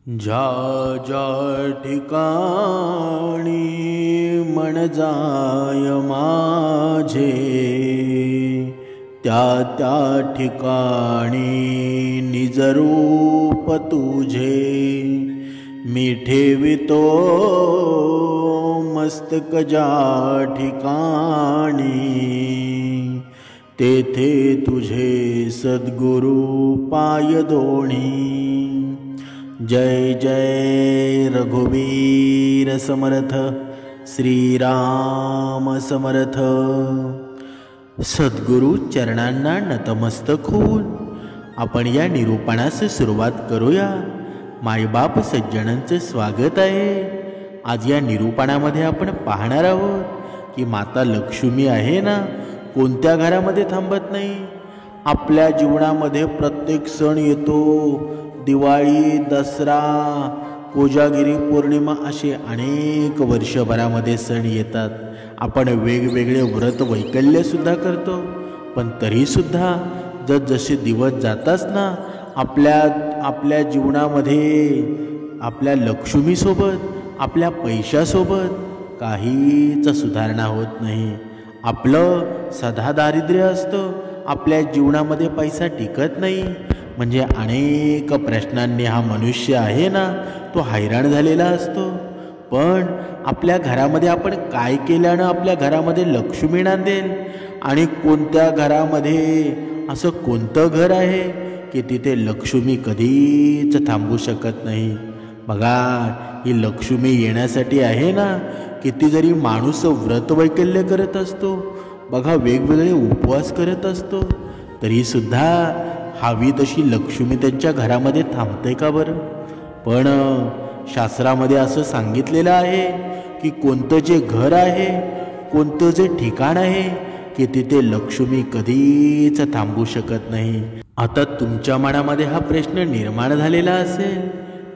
ज्या ज्या ठिकाणी मन जाय माझे, त्या त्या ठिकाणी निजरूप तुझे मी ठेवितो मस्तक ज्या ठिकाणी, तेथे तुझे सद्गुरु पाय दोणी। जय जय रघुवीर समर्थ, श्रीराम समर्थ। सद्गुरु चरणांना नतमस्तक होऊन आपण या निरूपणास सुरुवात करूया। मायबाप सज्जनांचे स्वागत आहे। आज या निरूपणामध्ये आपण पाहणार आहोत की माता लक्ष्मी आहे ना, कोणत्या घरामध्ये थांबत नाही। आपल्या जीवनामध्ये प्रत्येक सण येतो, दिवाळी, दसरा, कोजागिरी पौर्णिमा असे अनेक वर्षभरामध्ये सण येतात। आपण वेगवेगळे व्रत वैकल्य सुद्धा करतो, पण तरी सुद्धा जसे दिवस जातात ना, आपल्या जीवनामध्ये आपल्या लक्ष्मीसोबत, आपल्या पैशासोबत काहीच सुधारणा होत नाही। आपलं सदा दारिद्र्य असतं, आपल्या जीवनामध्ये पैसा टिकत नाही। म्हणजे अनेक प्रश्नांनी हा मनुष्य आहे ना, तो हैराण झालेला असतो। पण आपल्या घरामध्ये आपण काय केल्यानं आपल्या घरामध्ये लक्ष्मी नांदेल, आणि कोणत्या घरामध्ये असं कोणतं घर आहे की तिथे लक्ष्मी कधीच थांबू शकत नाही। बघा, ही लक्ष्मी येण्यासाठी आहे ना, किती जरी माणूस व्रत वैकल्य करत असतो, बघा वेगवेगळे उपवास करत असतो, तरी सुद्धा हवी तशी लक्ष्मी त्यांच्या घरामध्ये थांबते का बरं? पण शास्त्रामध्ये असं सांगितलेलं आहे की कोणतं जे घर आहे, कोणतं जे ठिकाण आहे की तिथे लक्ष्मी कधीच थांबू शकत नाही। आता तुमच्या मनामध्ये हा प्रश्न निर्माण झालेला असेल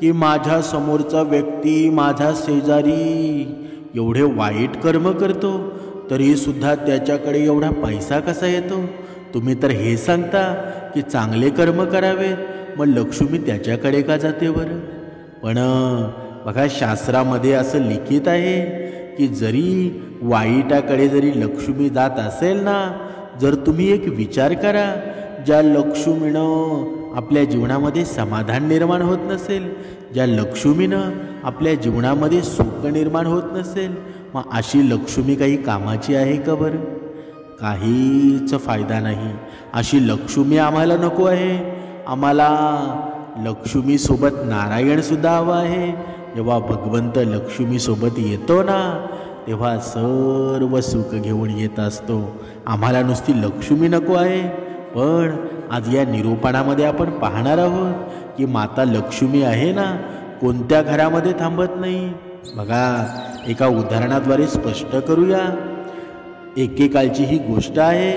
की माझ्या समोरचा व्यक्ती, माझा शेजारी एवढे वाईट कर्म करतो, तरी सुद्धा त्याच्याकडे एवढा पैसा कसा येतो? तुम्ही तर हे सांगता की चांगले कर्म करावेत, मग लक्ष्मी त्याच्याकडे का जाते बरं? पण बघा, शास्त्रामध्ये असं लिखित आहे की जरी वाईटाकडे जरी लक्ष्मी जात असेल ना, जर तुम्ही एक विचार करा, ज्या लक्ष्मीनं आपल्या जीवनामध्ये समाधान निर्माण होत नसेल, ज्या लक्ष्मीनं आपल्या जीवनामध्ये सुख निर्माण होत नसेल, मग अशी लक्ष्मी काही कामाची आहे का बरं? काहीच फायदा नाही। अशी लक्ष्मी आम्हाला नको आहे। आम्हाला लक्ष्मीसोबत नारायणसुद्धा हवा आहे। जेव्हा भगवंत लक्ष्मीसोबत येतो ना, तेव्हा सर्व सुख घेऊन येत असतो। आम्हाला नुसती लक्ष्मी नको आहे। पण आज या निरूपणामध्ये आपण पाहणार आहोत की माता लक्ष्मी आहे ना, कोणत्या घरामध्ये थांबत नाही। बघा, एका उदाहरणाद्वारे स्पष्ट करूया। एकेकाळची ही गोष्ट आहे।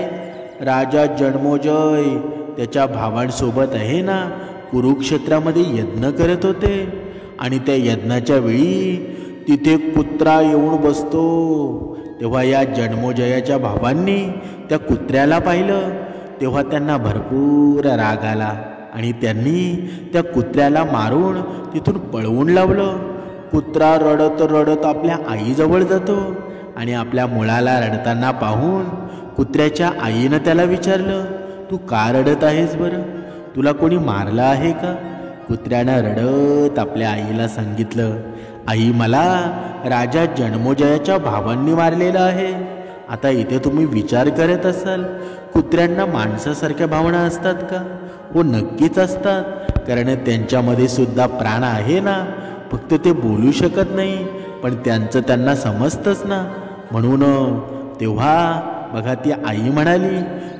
राजा जन्मोजय त्याच्या भावांसोबत आहे ना, कुरुक्षेत्रामध्ये यज्ञ करत होते, आणि त्या यज्ञाच्या वेळी तिथे कुत्रा येऊन बसतो। तेव्हा या जन्मोजयाच्या भावांनी त्या कुत्र्याला पाहिलं, तेव्हा त्यांना भरपूर राग आला, आणि त्यांनी त्या कुत्र्याला मारून तिथून पळवून लावलं। कुत्रा रडत रडत आपल्या आईजवळ जातो, आणि आपल्या मुलाला रडताना पाहून कुत्र्याच्या आईनं त्याला विचारलं, तू का रडत आहेस बरं? तुला कोणी मारलं आहे का? कुत्र्यानं रडत आपल्या आईला सांगितलं, आई, मला राजा जन्मोजयाच्या भावांनी मारलेलं आहे। आता इथे तुम्ही विचार करत असाल, कुत्र्यांना माणसासारख्या भावना असतात का? हो, नक्कीच असतात, कारण त्यांच्यामध्ये सुद्धा प्राण आहे ना। फक्त ते बोलू शकत नाही, पण त्यांचं त्यांना समजतंच ना। म्हणून तेव्हा बघा, ती आई म्हणाली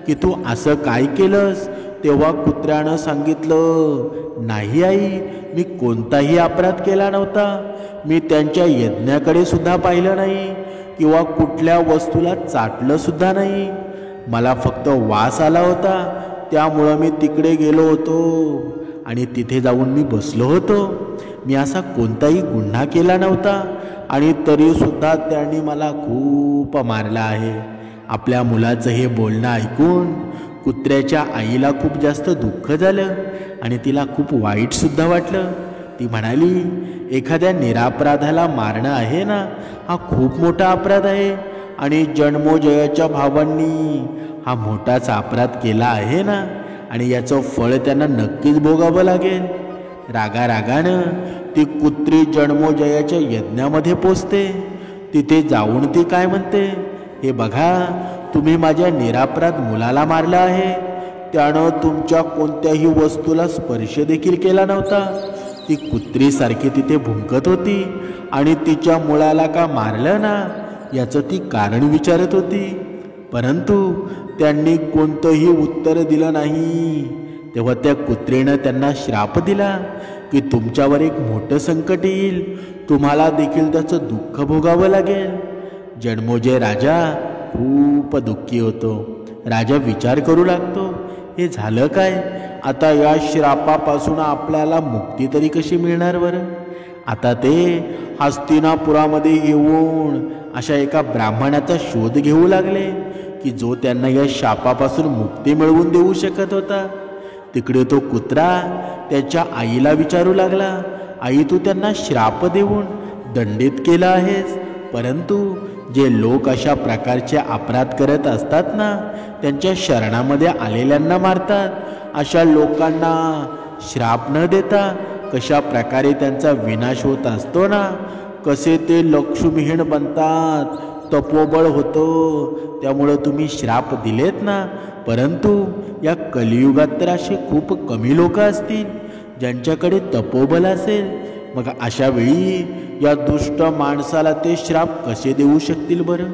की तू असं काय केलंस? तेव्हा कुत्र्यानं सांगितलं, नाही आई, मी कोणताही अपराध केला नव्हता। मी त्यांच्या यज्ञाकडे सुद्धा पाहिलं नाही, किंवा कुठल्या वस्तूला चाटलं सुद्धा नाही। मला फक्त वास आला होता, त्यामुळं मी तिकडे गेलो होतो, आणि तिथे जाऊन मी बसलो होतो। मी असा कोणताही गुन्हा केला नव्हता, आणि तरीसुद्धा त्यांनी मला खूप मारलं आहे। आपल्या मुलाचं हे बोलणं ऐकून कुत्र्याच्या आईला खूप जास्त दुःख झालं, आणि तिला खूप वाईटसुद्धा वाटलं। ती म्हणाली, एखाद्या निरापराधाला मारणं आहे ना, हा खूप मोठा अपराध आहे आणि जन्मोजयाच्या भावांनी हा मोठाच अपराध केला आहे ना, आणि याचं फळ त्यांना नक्कीच भोगावं लागेल. रागारागानं ती कुत्री जन्मोजयाच्या यज्ञामध्ये पोचते. तिथे जाऊन ती काय म्हणते, हे बघा, तुम्ही माझ्या निरापराध मुलाला मारलं आहे. त्यानं तुमच्या कोणत्याही वस्तूला स्पर्श देखील केला नव्हता. ती कुत्रीसारखी तिथे भुंकत होती आणि तिच्या मुलाला का मारलं ना याचं ती कारण विचारत होती. परंतु त्यांनी कोणतंही उत्तर दिलं नाही. तेव्हा त्या कुत्रीनं त्यांना श्राप दिला की तुमच्यावर एक मोठं संकट येईल, तुम्हाला देखील त्याचं दुःख भोगावं लागेल. जन्मोजय राजा खूप दुःखी होतो. राजा विचार करू लागतो, हे झालं काय? आता या श्रापापासून आपल्याला मुक्ती तरी कशी मिळणार बरं? आता ते हस्तिनापुरामध्ये येऊन अशा एका ब्राह्मणाचा शोध घेऊ लागले की जो त्यांना या शापापासून मुक्ती मिळवून देऊ शकत होता. तिकडे तो कुत्रा त्याच्या आईला विचारू लागला, आई, तू त्यांना श्राप देऊन दंडित केलं आहेस, परंतु जे लोक अशा प्रकारचे अपराध करत असतात ना, त्यांच्या शरणामध्ये आलेल्यांना मारतात. अशा लोकांना श्राप न देता कशा प्रकारे त्यांचा विनाश होत असतो ना, कसे ते लक्ष्मीहीन बनतात, तपोबळ होतं, त्यामुळं तुम्ही श्राप दिलेत ना. परंतु या कलियुगात तर असे खूप कमी लोक असतील ज्यांच्याकडे तपोबल असेल. मग अशा वेळी या दुष्ट माणसाला ते श्राप कसे देऊ शकतील बरं?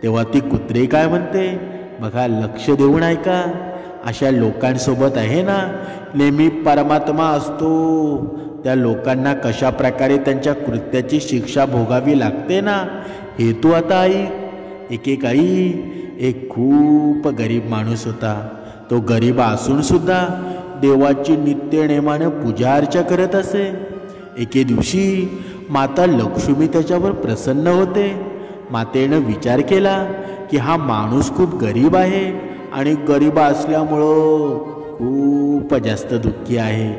तेव्हा ती कुत्रे काय म्हणते, बघा, लक्ष देऊन ऐका. अशा लोकांसोबत आहे ना नेहमी परमात्मा असतो. त्या लोकांना कशा प्रकारे त्यांच्या कृत्याची शिक्षा भोगावी लागते ना, हे तू आता ऐक. एकेकाळी एक खूप गरीब माणूस होता. तो गरीब असून सुद्धा देवाची नित्य नेमानं पूजा अर्चा करत असे. एके दिवशी माता लक्ष्मी त्याच्यावर प्रसन्न होते. मातेनं विचार केला की हा माणूस खूप गरीब आहे आणि गरीब असल्यामुळं खूप जास्त दुःखी आहे.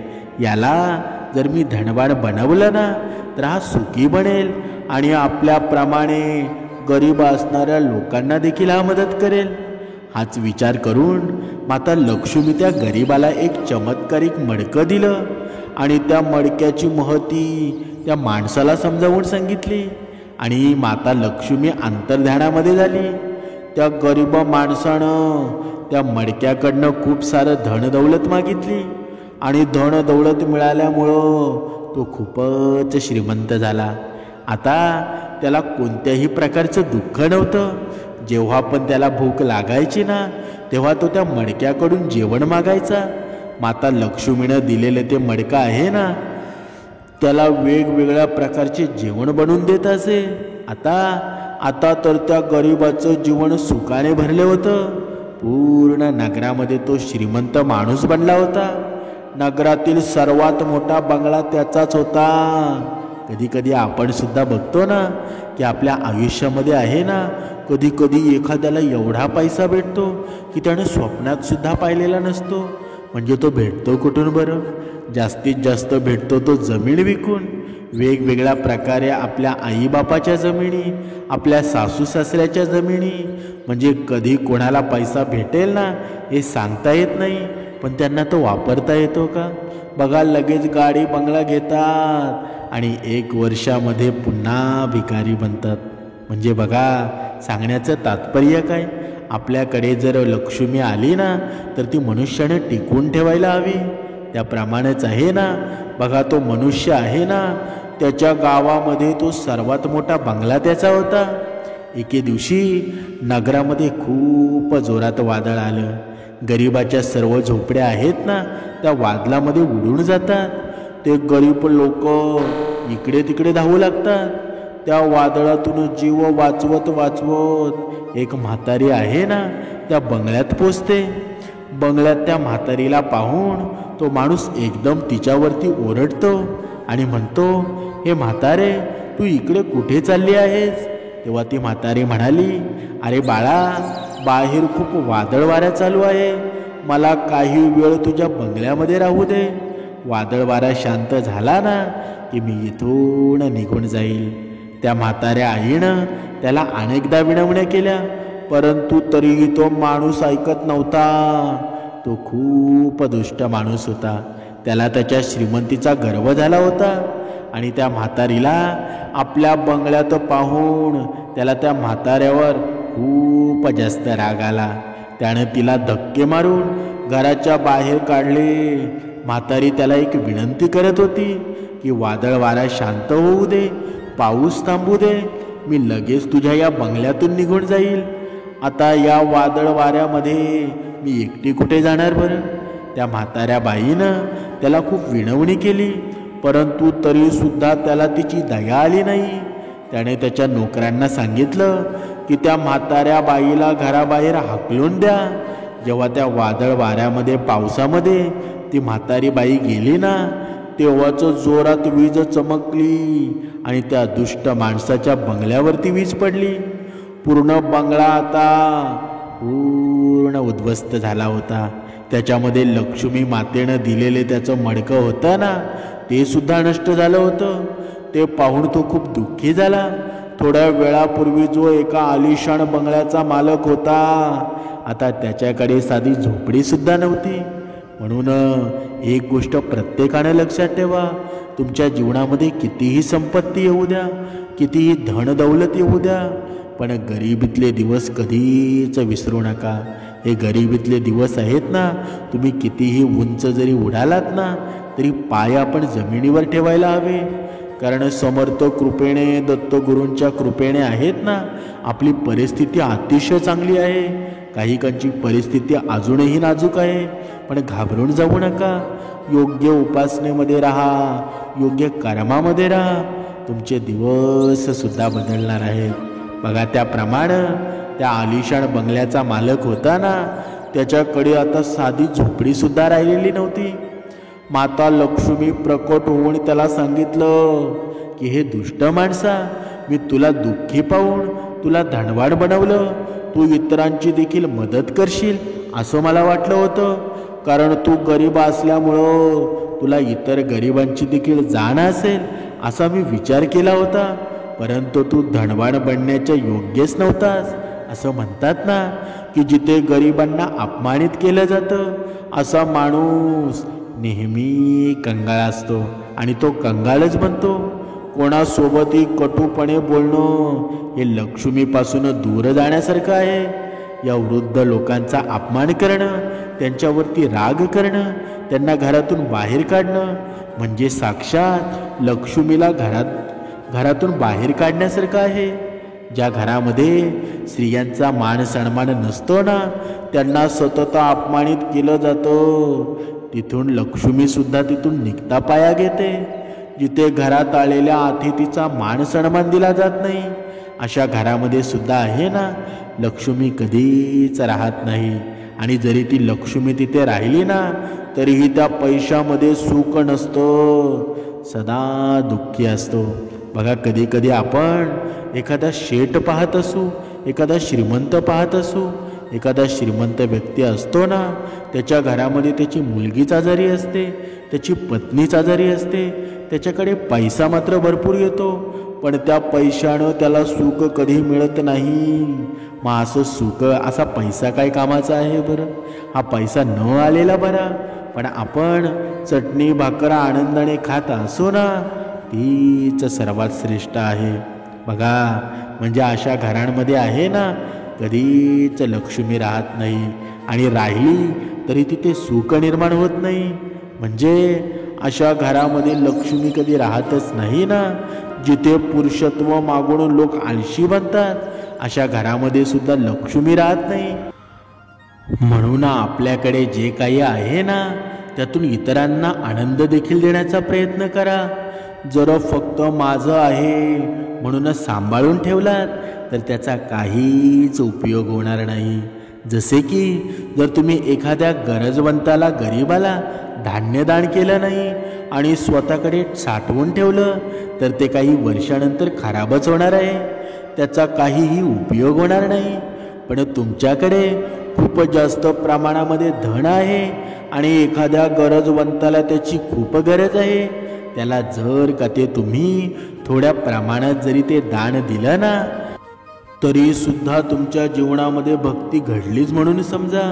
याला जर मी धनवान बनवलं ना तर हा सुखी बनेल आणि आपल्याप्रमाणे गरीब असणाऱ्या लोकांना देखील हा मदत करेल. हाच विचार करून माता लक्ष्मी त्या गरीबाला एक चमत्कारिक मडकं दिलं आणि त्या मडक्याची महती त्या माणसाला समजावून सांगितली. आणि माता लक्ष्मी अंतर्ध्यानामध्ये झाली. त्या गरीब माणसानं त्या मडक्याकडनं खूप सारं धनदौलत मागितली आणि धनदौलत मिळाल्यामुळं तो खूपच श्रीमंत झाला. आता त्याला कोणत्याही प्रकारचं दुःख नव्हतं. जेव्हा पण त्याला भूक लागायची ना तेव्हा तो त्या मडक्याकडून जेवण मागायचा. माता लक्ष्मीनं दिलेलं ते मडकं आहे ना, त्याला वेगवेगळ्या प्रकारचे जेवण बनवून देत असे. आता तर त्या गरीबाचं जीवन सुखाने भरले होतं. पूर्ण नगरामध्ये तो श्रीमंत माणूस बनला होता. नगरातील सर्वात मोठा बंगला त्याचाच होता. कधी कधी आपण सुद्धा बघतो ना की आपल्या आयुष्यामध्ये आहे ना, कधी कधी एखाद्याला एवढा पैसा भेटतो की त्याने स्वप्नात सुद्धा पाहिलेला नसतो. म्हणजे तो भेटतो कुठून बरं? जास्तीत जास्त भेटतो तो जमीन विकून. वेगवेगळ्या प्रकारे आपल्या आईबापाच्या जमिनी, आपल्या सासू सासऱ्याच्या जमिनी. म्हणजे कधी कोणाला पैसा भेटेल ना हे सांगता येत नाही, पण त्यांना तो वापरता येतो का? बघा, लगेच गाडी बंगला घेतात आणि 1 वर्षामध्ये पुन्हा भिकारी बनतात. म्हणजे बघा, सांगण्याचं तात्पर्य काय? आपल्याकडे जर लक्ष्मी आली ना तर ती मनुष्याने टिकवून ठेवायला हवी. त्याप्रमाणेच आहे ना, बघा, तो मनुष्य आहे ना, त्याच्या गावामध्ये तो सर्वात मोठा बंगला त्याचा होता. एके दिवशी नगरामध्ये खूप जोरात वादळ आलं. गरिबाच्या सर्व झोपड्या आहेत ना त्या वादळामध्ये उडून जातात. ते गरीब लोक इकडे तिकडे धावू लागतात. त्या वादळातून जीव वाचवत एक म्हातारी आहे ना त्या बंगल्यात पोचते. बंगल्यात त्या म्हातारीला पाहून तो माणूस एकदम तिच्यावरती ओरडतो आणि म्हणतो, हे म्हातारे, तू इकडे कुठे चालली आहेस? तेव्हा ती म्हातारी म्हणाली, अरे बाळा, बाहेर खूप वादळ वाऱ्या चालू आहे, मला काही वेळ तुझ्या बंगल्यामध्ये राहू दे. वादळ वारा शांत झाला ना की मी इथून निघून जाईल. त्या म्हाताऱ्या आईनं त्याला अनेकदा विनवण्या केल्या, परंतु तरीही तो माणूस ऐकत नव्हता. तो खूप दुष्ट माणूस होता. त्याला त्याच्या श्रीमंतीचा गर्व झाला होता आणि त्या म्हातारीला आपल्या बंगल्यात पाहून त्याला त्या म्हाताऱ्यावर खूप जास्त राग आला. त्यानं तिला धक्के मारून घराच्या बाहेर काढले. म्हातारी त्याला एक विनंती करत होती की वादळ वारा शांत होऊ दे, पाऊस थांबू दे, मी लगेच तुझ्या या बंगल्यातून निघून जाईल. आता या वादळ वाऱ्यामध्ये मी एकटी कुठे जाणार बरं? त्या म्हाताऱ्या बाईनं त्याला खूप विनवणी केली, परंतु तरीसुद्धा त्याला तिची दया आली नाही. त्याने त्याच्या नोकरांना सांगितलं की त्या म्हाताऱ्या बाईला घराबाहेर हाकलून द्या. जेव्हा त्या वादळ वाऱ्यामध्ये पावसामध्ये ती म्हातारी बाई गेली ना, तेव्हाच जोरात वीज चमकली आणि त्या दुष्ट माणसाच्या बंगल्यावरती वीज पडली. पूर्ण बंगला आता पूर्ण उद्ध्वस्त झाला होता. त्याच्यामध्ये लक्ष्मी मातेनं दिलेले त्याचं मडकं होतं ना, ते सुद्धा नष्ट झालं होतं. ते पाहून तो खूप दुःखी झाला. थोड्या वेळापूर्वी जो एका आलिशान बंगल्याचा मालक होता, आता त्याच्याकडे साधी झोपडी सुद्धा नव्हती. म्हणून एक गोष्ट प्रत्येकानं लक्षात ठेवा, तुमच्या जीवनामध्ये कितीही संपत्ती येऊ द्या, कितीही धन दौलत येऊ द्या, पण गरिबीतले दिवस कधीच विसरू नका. हे गरिबीतले दिवस आहेत ना, तुम्ही कितीही उंच जरी उडालात ना, तरी पाय आपण जमिनीवर ठेवायला हवे. कारण समर्थ कृपेने, दत्तगुरूंच्या कृपेने आहेत ना, आपली परिस्थिती अतिशय चांगली आहे. काहीकांची परिस्थिती अजूनही नाजूक आहे, पण घाबरून जाऊ नका. योग्य उपासनेमध्ये राहा, योग्य कर्मामध्ये राहा, तुमचे दिवस सुद्धा बदलणार आहेत. बघा, त्याप्रमाणे त्या आलिशान बंगल्याचा मालक होता ना, त्याच्याकडे आता साधी झोपडीसुद्धा राहिलेली नव्हती. माता लक्ष्मी प्रकट होऊन त्याला सांगितलं की हे दुष्ट माणसा, मी तुला दुःखी पाहून तुला धनवाड बनवलं. तू इतरांची देखील मदत करशील असं मला वाटलं होतं, कारण तू गरीब असल्यामुळं तुला इतर गरिबांची देखील जाण असेल असा मी विचार केला होता. परंतु तू धनवाड बनण्याच्या योग्यच नव्हतास. असं म्हणतात ना की जिथे गरिबांना अपमानित केलं जातं, असा माणूस नेहमी कंगाळ असतो आणि तो कंगाळच बनतो. कोणासोबतही कटूपणे बोलणं हे लक्ष्मीपासून दूर जाण्यासारखं आहे. या वृद्ध लोकांचा अपमान करणं, त्यांच्यावरती राग करणं, त्यांना घरातून बाहेर काढणं म्हणजे साक्षात लक्ष्मीला घरातून बाहेर काढण्यासारखं आहे. ज्या घरामध्ये स्त्रियांचा मान सन्मान नसतो ना, त्यांना सतत अपमानित केलं जातं, तिथून लक्ष्मीसुद्धा तिथून निघता पाया घेते. जिथे घरात आलेल्या अतिथीचा मान सन्मान दिला जात नाही, अशा घरामध्ये सुद्धा आहे ना, लक्ष्मी कधीच राहत नाही. आणि जरी ती लक्ष्मी तिथे राहिली ना, तरीही त्या पैशामध्ये सुख नसतं, सदा दुःखी असतो. बघा, कधी कधी आपण एखादा शेठ पाहत असू, एखादा श्रीमंत पाहत असू, एखादा श्रीमंत व्यक्ती असतो ना, त्याच्या घरामध्ये त्याची मुलगीच आजारी असते, त्याची पत्नीच आजारी असते, त्याच्याकडे पैसा मात्र भरपूर येतो, पण त्या पैशानं त्याला सुख कधी मिळत नाही. मग असं सुख, असा पैसा काय कामाचा आहे बरं? हा पैसा न आलेला बरा. पण आपण चटणी भाकर आनंदाने खात असो ना, तीच सर्वात श्रेष्ठ आहे. बघा, म्हणजे अशा घरांमध्ये आहे ना, कधीच लक्ष्मी राहत नाही, आणि राहिली तरी तिथे सुख निर्माण होत नाही. म्हणजे अशा घरामध्ये लक्ष्मी कधी राहतच नाही ना. जिथे पुरुषत्व मागून लोक आळशी बनतात, अशा घरामध्ये सुद्धा लक्ष्मी राहत नाही. म्हणून आपल्याकडे जे काही आहे ना, त्यातून इतरांना आनंद देखील देण्याचा प्रयत्न करा. जर फक्त माझं आहे म्हणूनच सांभाळून ठेवलात तर त्याचा काहीच उपयोग होणार नाही. जसे की जर तुम्ही एखाद्या गरजवंताला, गरीबाला धान्यदान केलं नाही आणि स्वतःकडे साठवून ठेवलं, तर ते काही वर्षानंतर खराबच होणार आहे, त्याचा काहीही उपयोग होणार नाही. पण तुमच्याकडे खूप जास्त प्रमाणामध्ये धन आहे आणि एखाद्या गरजवंताला त्याची खूप गरज आहे, त्याला जर का ते तुम्ही थोड्या प्रमाणात जरी ते दान दिलं ना, तरी सुद्धा तुमच्या जीवनामध्ये भक्ती घडलीच म्हणून समजा.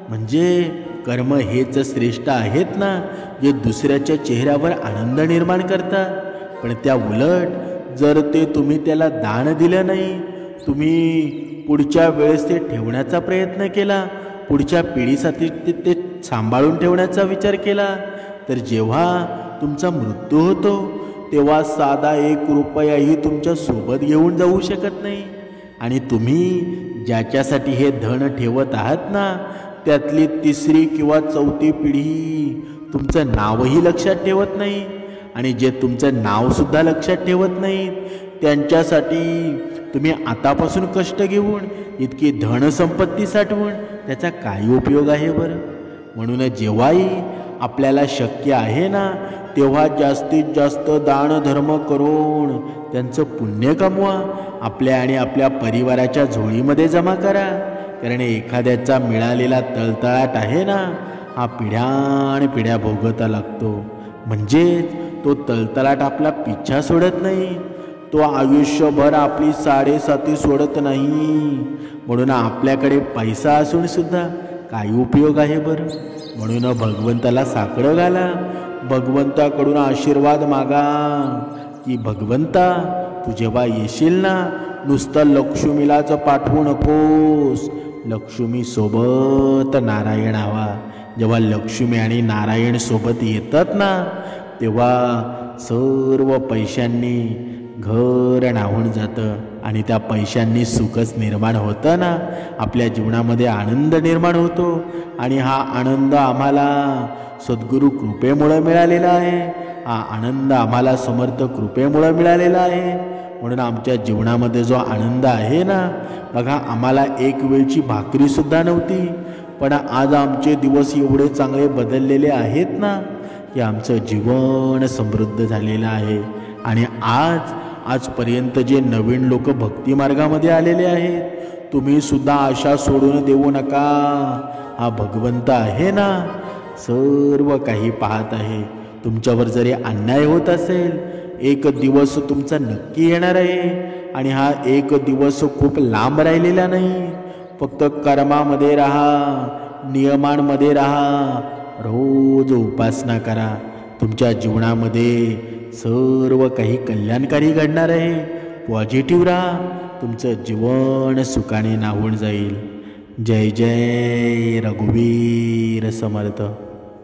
म्हणजे कर्म हेच श्रेष्ठ आहेत ना, जे दुसऱ्याच्या चेहऱ्यावर आनंद निर्माण करतात. पण त्या उलट जर ते तुम्ही त्याला दान दिलं नाही, तुम्ही पुढच्या वेळेस ते ठेवण्याचा प्रयत्न केला, पुढच्या पिढीसाठी ते सांभाळून ठेवण्याचा विचार केला, तर जेव्हा तुमचा मृत्यू होतो तेव्हा साधा 1 रुपयाही तुमच्या सोबत घेऊन जाऊ शकत नाही. आणि तुम्ही ज्याच्यासाठी हे धन ठेवत आहात ना, त्यातली 3री किंवा 4थी पिढी तुमचं नावही लक्षात ठेवत नाही. आणि जे तुमचं नावसुद्धा लक्षात ठेवत नाहीत, त्यांच्यासाठी तुम्ही आतापासून कष्ट घेऊन इतकी धनसंपत्ती साठवून त्याचा काय उपयोग आहे बरं? म्हणून जेव्हाही आपल्याला शक्य आहे ना, तेव्हा जास्तीत जास्त दान धर्म करून त्यांचं पुण्य कमवा, आपल्या आणि आपल्या परिवाराच्या झोळीमध्ये जमा करा. कारण एखाद्याचा मिळालेला तळतळाट आहे ना, हा पिढ्यानपिढ्या भोगता लागतो. म्हणजेच तो तळतळाट आपला पिच्छा सोडत नाही, तो आयुष्यभर आपली साडेसाती सोडत नाही. म्हणून आपल्याकडे पैसा असून सुद्धा काय उपयोग आहे बरं? म्हणून भगवंताला साकडं घाला, भगवंताकडून आशीर्वाद मागा की भगवंता तू जेव्हा येशील ना, नुसतं लक्ष्मीलाच पाठवू नकोस, लक्ष्मी सोबत नारायण हवा. जेव्हा लक्ष्मी आणि नारायण सोबत येतात ना, तेव्हा सर्व पैशांनी घर नाहून जातं आणि त्या पैशांनी सुखच निर्माण होतं ना, आपल्या जीवनामध्ये आनंद निर्माण होतो. आणि हा आनंद आम्हाला सद्गुरू कृपेमुळे मिळालेला आहे, हा आनंद आम्हाला समर्थ कृपेमुळे मिळालेला आहे. म्हणून आमच्या जीवनामध्ये जो आनंद आहे ना, बघा आम्हाला एक वेळची भाकरीसुद्धा नव्हती, पण आज आमचे दिवस एवढे चांगले बदललेले आहेत ना, की आमचं जीवन समृद्ध झालेलं आहे. आणि आजपर्यंत जे नवीन लोक भक्ती मार्गामध्ये आलेले आहेत, तुम्ही सुद्धा आशा सोडून देऊ नका. हा भगवंत आहे ना, सर्व काही पाहत आहे. तुमच्यावर जरी अन्याय होत असेल, एक दिवस तुमचा नक्की येणार आहे. आणि हा एक दिवस खूप लांब राहिलेला नाही. फक्त कर्मामध्ये राहा, नियमांमध्ये राहा, रोज उपासना करा. तुमच्या जीवनामध्ये सर्व काही कल्याणकारी घडणार आहे. पॉझिटिव्ह राहा, तुमचं जीवन सुखाने नाहून जाईल. जय जय रघुवीर समर्थ.